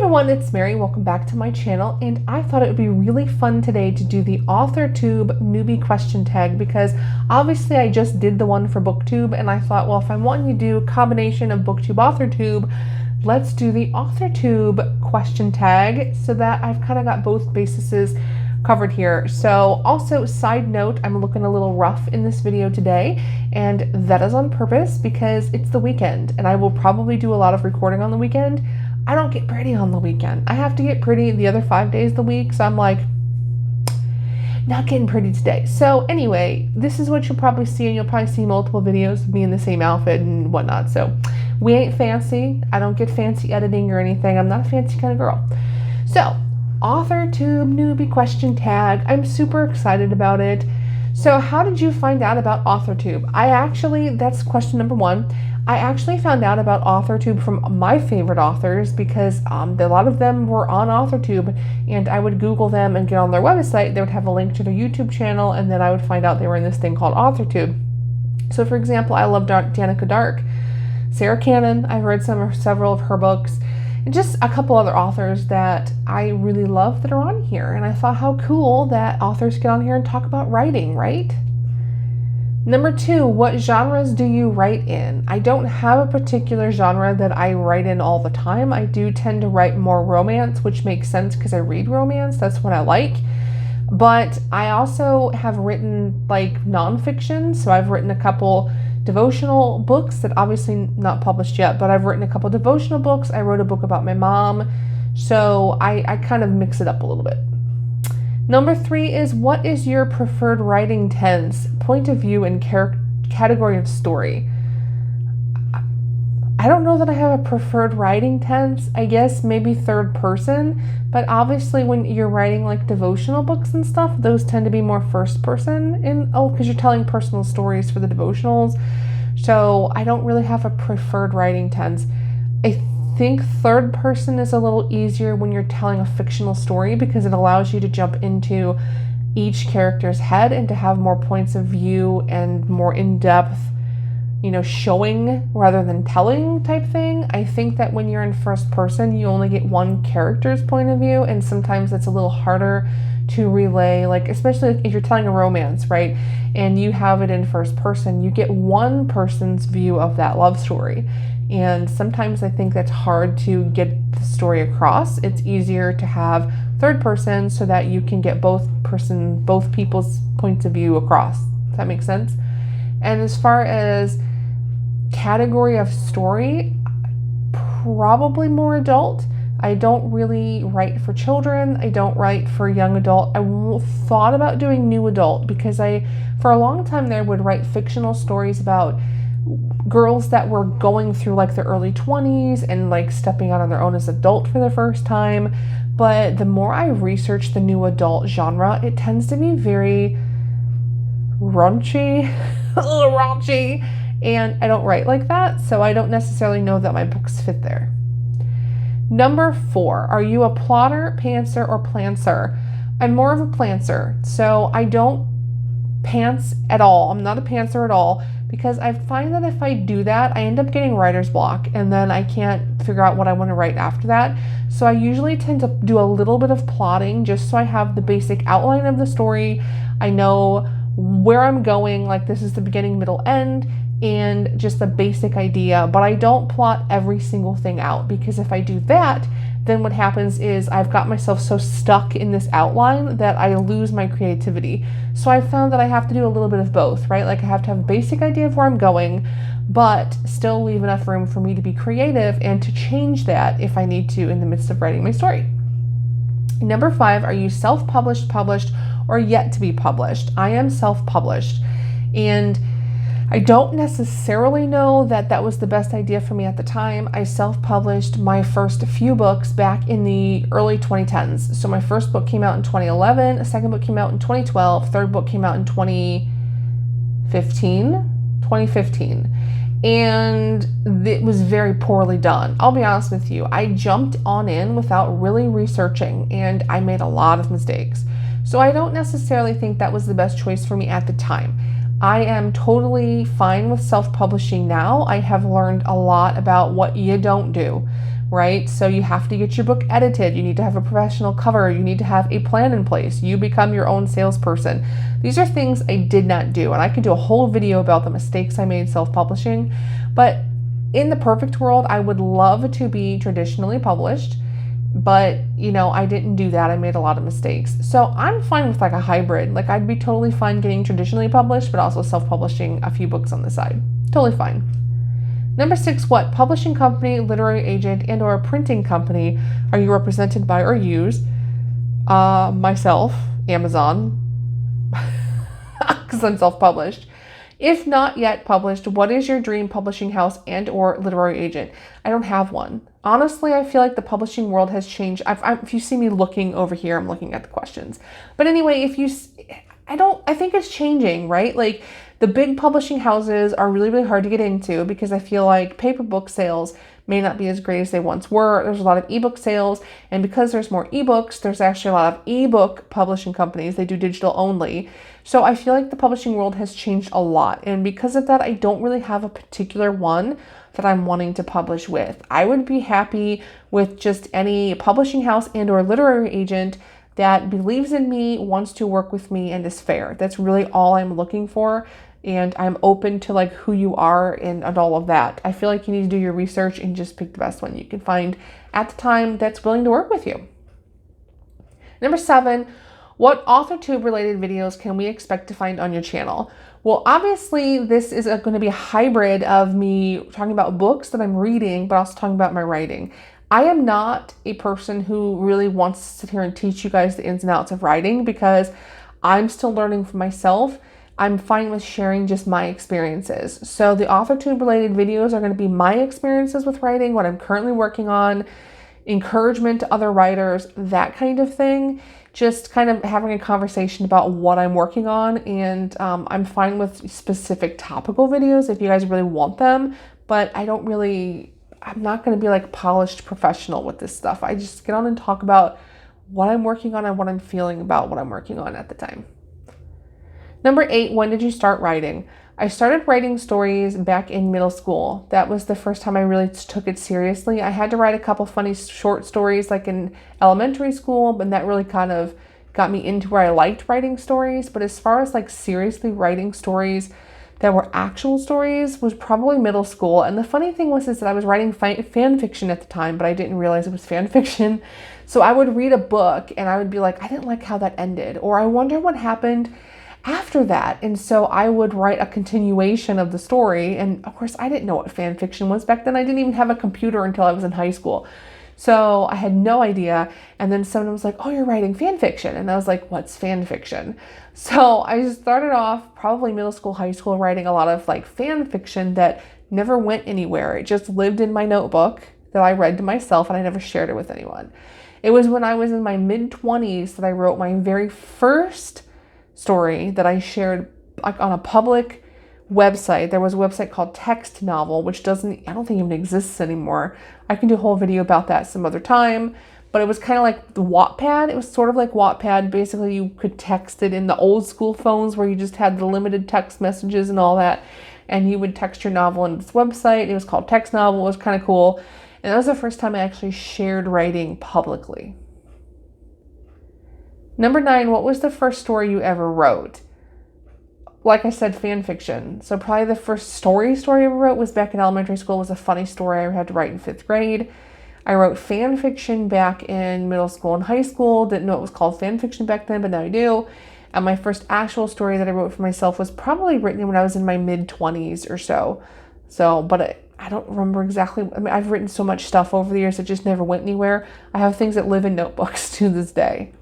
everyone, it's Mary. Welcome back to my channel, and I thought it would be really fun today to do the AuthorTube Newbie question tag because obviously I just did the one for BookTube, and I thought, well, if I'm wanting to do a combination of BookTube, AuthorTube, let's do the AuthorTube question tag so that I've kind of got both bases covered here. So also, side note, I'm looking a little rough in this video today, and that is on purpose because it's the weekend and I will probably do a lot of recording on the weekend. I don't get pretty on the weekend. I have to get pretty the other 5 days of the week, so I'm like, not getting pretty today. So anyway, this is what you'll probably see, and you'll probably see multiple videos of me in the same outfit and whatnot. So we ain't fancy. I don't get fancy editing or anything. I'm not a fancy kind of girl. So AuthorTube Newbie question tag. I'm super excited about it. So how did you find out about AuthorTube? That's question number one. I actually found out about AuthorTube from my favorite authors because a lot of them were on AuthorTube, and I would Google them and get on their website. They would have a link to their YouTube channel, and then I would find out they were in this thing called AuthorTube. So for example, I love Danica Dark, Sarah Cannon. I've read several of her books, and just a couple other authors that I really love that are on here. And I thought, how cool that authors get on here and talk about writing, right? Number two, what genres do you write in? I don't have a particular genre that I write in all the time. I do tend to write more romance, which makes sense because I read romance. That's what I like. But I also have written like nonfiction. So I've written a couple devotional books that obviously not published yet, but I've written a couple devotional books. I wrote a book about my mom. So I kind of mix it up a little bit. Number three is, what is your preferred writing tense, point of view, and category of story? I don't know that I have a preferred writing tense. I guess maybe third person, but obviously when you're writing like devotional books and stuff, those tend to be more first person because you're telling personal stories for the devotionals. So I don't really have a preferred writing tense. I think third person is a little easier when you're telling a fictional story because it allows you to jump into each character's head and to have more points of view and more in-depth, showing rather than telling type thing. I think that when you're in first person, you only get one character's point of view, and sometimes it's a little harder to relay, like especially if you're telling a romance, right? And you have it in first person, you get one person's view of that love story. And sometimes I think that's hard to get the story across. It's easier to have third person so that you can get both people's points of view across. Does that make sense? And as far as category of story, probably more adult. I don't really write for children. I don't write for young adult. I thought about doing new adult because for a long time there, would write fictional stories about girls that were going through like their early 20s and like stepping out on their own as adult for the first time. But the more I research the new adult genre, it tends to be very raunchy, and I don't write like that, so I don't necessarily know that my books fit there. Number four, are you a plotter, pantser, or plancer? I'm more of a plancer, so I don't pants at all. I'm not a pantser at all because I find that if I do that, I end up getting writer's block, and then I can't figure out what I want to write after that. So I usually tend to do a little bit of plotting just so I have the basic outline of the story. I know where I'm going, like this is the beginning, middle, end, and just the basic idea, but I don't plot every single thing out because if I do that, then what happens is I've got myself so stuck in this outline that I lose my creativity. So I found that I have to do a little bit of both, right? Like I have to have a basic idea of where I'm going, but still leave enough room for me to be creative and to change that if I need to in the midst of writing my story. Number five, are you self-published, published, or yet to be published? I am self-published, and I don't necessarily know that that was the best idea for me at the time. I self-published my first few books back in the early 2010s. So my first book came out in 2011, a second book came out in 2012, third book came out in 2015. And it was very poorly done. I'll be honest with you. I jumped on in without really researching, and I made a lot of mistakes. So I don't necessarily think that was the best choice for me at the time. I am totally fine with self-publishing now. I have learned a lot about what you don't do, right? So you have to get your book edited. You need to have a professional cover. You need to have a plan in place. You become your own salesperson. These are things I did not do. And I could do a whole video about the mistakes I made self-publishing. But in the perfect world, I would love to be traditionally published. But, I didn't do that. I made a lot of mistakes. So I'm fine with like a hybrid. Like I'd be totally fine getting traditionally published, but also self-publishing a few books on the side. Totally fine. Number 6, what publishing company, literary agent, and or printing company are you represented by or use? Myself, Amazon, because I'm self-published. If not yet published, what is your dream publishing house and or literary agent? I don't have one. Honestly, I feel like the publishing world has changed. If you see me looking over here, I'm looking at the questions. But anyway, I think it's changing, right? Like the big publishing houses are really, really hard to get into because I feel like paper book sales may not be as great as they once were. There's a lot of ebook sales, and because there's more ebooks, there's actually a lot of ebook publishing companies. They do digital only. So I feel like the publishing world has changed a lot, and because of that, I don't really have a particular one that I'm wanting to publish with. I would be happy with just any publishing house and or literary agent that believes in me, wants to work with me, and is fair. That's really all I'm looking for. And I'm open to like who you are and all of that. I feel like you need to do your research and just pick the best one you can find at the time that's willing to work with you. Number 7, what AuthorTube related videos can we expect to find on your channel? Well, obviously this is going to be a hybrid of me talking about books that I'm reading, but also talking about my writing. I am not a person who really wants to sit here and teach you guys the ins and outs of writing because I'm still learning for myself. I'm fine with sharing just my experiences. So the AuthorTube related videos are going to be my experiences with writing, what I'm currently working on, encouragement to other writers, that kind of thing. Just kind of having a conversation about what I'm working on. And I'm fine with specific topical videos if you guys really want them, but I'm not going to be like polished professional with this stuff. I just get on and talk about what I'm working on and what I'm feeling about what I'm working on at the time. Number 8, when did you start writing? I started writing stories back in middle school. That was the first time I really took it seriously. I had to write a couple funny short stories like in elementary school, but that really kind of got me into where I liked writing stories. But as far as like seriously writing stories that were actual stories was probably middle school. And the funny thing was is that I was writing fan fiction at the time, but I didn't realize it was fan fiction. So I would read a book and I would be like, I didn't like how that ended, or I wonder what happened after that. And so I would write a continuation of the story. And of course, I didn't know what fan fiction was back then. I didn't even have a computer until I was in high school. So I had no idea. And then someone was like, oh, you're writing fan fiction. And I was like, what's fan fiction? So I just started off probably middle school, high school, writing a lot of like fan fiction that never went anywhere. It just lived in my notebook that I read to myself, and I never shared it with anyone. It was when I was in my mid-20s that I wrote my very first story that I shared like on a public website. There was a website called Text Novel, which I don't think even exists anymore. I can do a whole video about that some other time, but it was kind of like the Wattpad. It was sort of like Wattpad. Basically, you could text it in the old school phones where you just had the limited text messages and all that, and you would text your novel into this website. It was called Text Novel. It was kind of cool. And that was the first time I actually shared writing publicly. Number 9, what was the first story you ever wrote? Like I said, fan fiction. So probably the first story I ever wrote was back in elementary school. It was a funny story I had to write in 5th grade. I wrote fan fiction back in middle school and high school. Didn't know it was called fan fiction back then, but now I do. And my first actual story that I wrote for myself was probably written when I was in my mid-20s or so. But I don't remember exactly. I mean, I've written so much stuff over the years that just never went anywhere. I have things that live in notebooks to this day.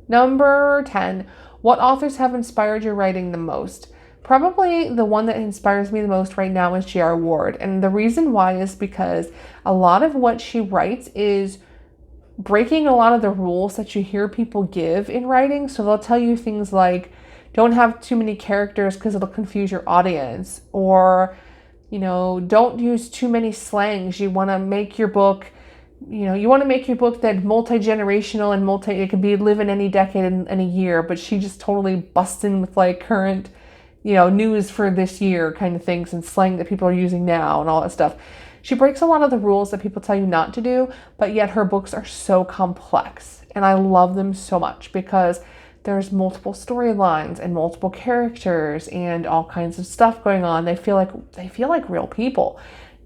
Number 10, what authors have inspired your writing the most? Probably the one that inspires me the most right now is J.R. Ward. And the reason why is because a lot of what she writes is breaking a lot of the rules that you hear people give in writing. So they'll tell you things like, don't have too many characters because it'll confuse your audience. Or, don't use too many slangs. You want to make your book that multi-generational and it could be live in any decade and any year, but she just totally busts in with like current, news for this year kind of things and slang that people are using now and all that stuff. She breaks a lot of the rules that people tell you not to do, but yet her books are so complex. And I love them so much because there's multiple storylines and multiple characters and all kinds of stuff going on. They feel like real people.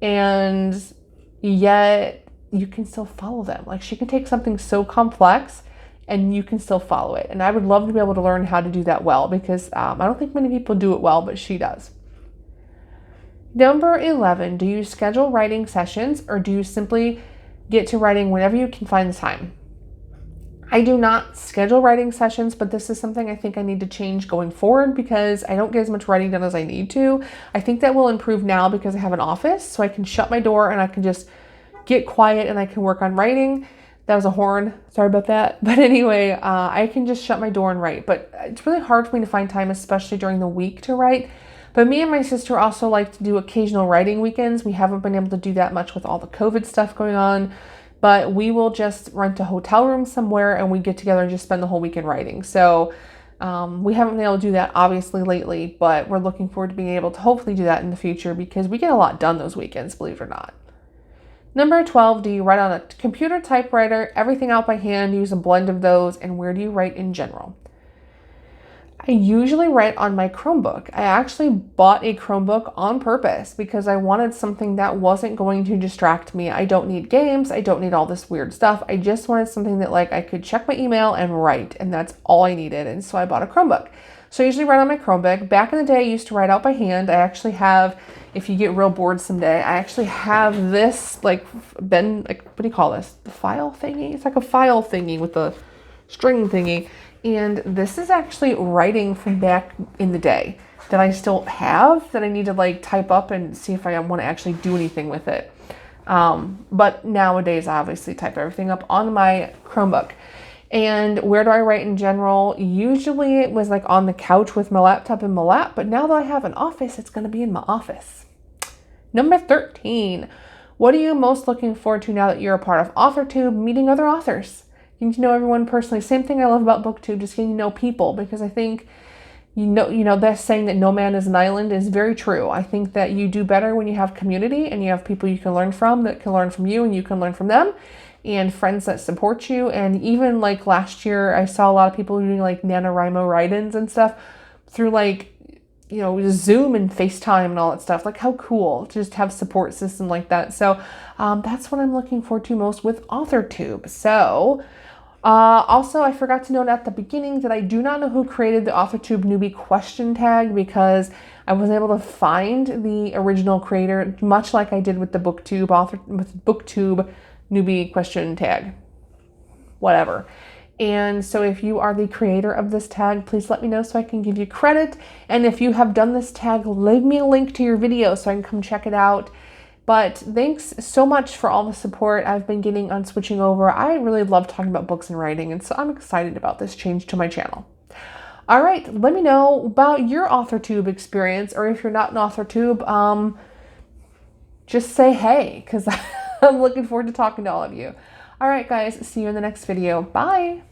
And yet you can still follow them. Like, she can take something so complex and you can still follow it. And I would love to be able to learn how to do that well, because I don't think many people do it well, but she does. Number 11, do you schedule writing sessions, or do you simply get to writing whenever you can find the time? I do not schedule writing sessions, but this is something I think I need to change going forward, because I don't get as much writing done as I need to. I think that will improve now because I have an office, so I can shut my door and I can just get quiet and I can work on writing. That was a horn. Sorry about that. But anyway, I can just shut my door and write. But it's really hard for me to find time, especially during the week, to write. But me and my sister also like to do occasional writing weekends. We haven't been able to do that much with all the COVID stuff going on. But we will just rent a hotel room somewhere and we get together and just spend the whole weekend writing. So we haven't been able to do that obviously lately, but we're looking forward to being able to hopefully do that in the future, because we get a lot done those weekends, believe it or not. Number 12, do you write on a computer typewriter, everything out by hand, use a blend of those, and where do you write in general? I usually write on my Chromebook. I actually bought a Chromebook on purpose because I wanted something that wasn't going to distract me. I don't need games. I don't need all this weird stuff. I just wanted something that, like, I could check my email and write, and that's all I needed. And so I bought a Chromebook. So I usually write on my Chromebook. Back in the day, I used to write out by hand. I actually have, if you get real bored someday, I actually have this, what do you call this? The file thingy? It's like a file thingy with a string thingy. And this is actually writing from back in the day that I still have, that I need to type up and see if I want to actually do anything with it. But nowadays, I obviously type everything up on my Chromebook. And where do I write in general? Usually it was on the couch with my laptop in my lap, but now that I have an office, it's going to be in my office. Number 13, what are you most looking forward to now that you're a part of AuthorTube, meeting other authors? Getting to know everyone personally. Same thing I love about BookTube, just getting to know people, because I think, that saying that no man is an island is very true. I think that you do better when you have community and you have people you can learn from that can learn from you and you can learn from them, and friends that support you. And even last year, I saw a lot of people doing NaNoWriMo write-ins and stuff through Zoom and FaceTime and all that stuff. How cool to just have support system like that. So that's what I'm looking forward to most with AuthorTube. So also, I forgot to note at the beginning that I do not know who created the AuthorTube Newbie question tag, because I was able to find the original creator, much like I did with the BookTube Newbie question tag, whatever. And so if you are the creator of this tag, please let me know so I can give you credit. And if you have done this tag, leave me a link to your video so I can come check it out. But thanks so much for all the support I've been getting on switching over. I really love talking about books and writing, and so I'm excited about this change to my channel. All right, let me know about your AuthorTube experience, or if you're not in AuthorTube, just say hey, because I'm looking forward to talking to all of you. All right, guys, see you in the next video. Bye.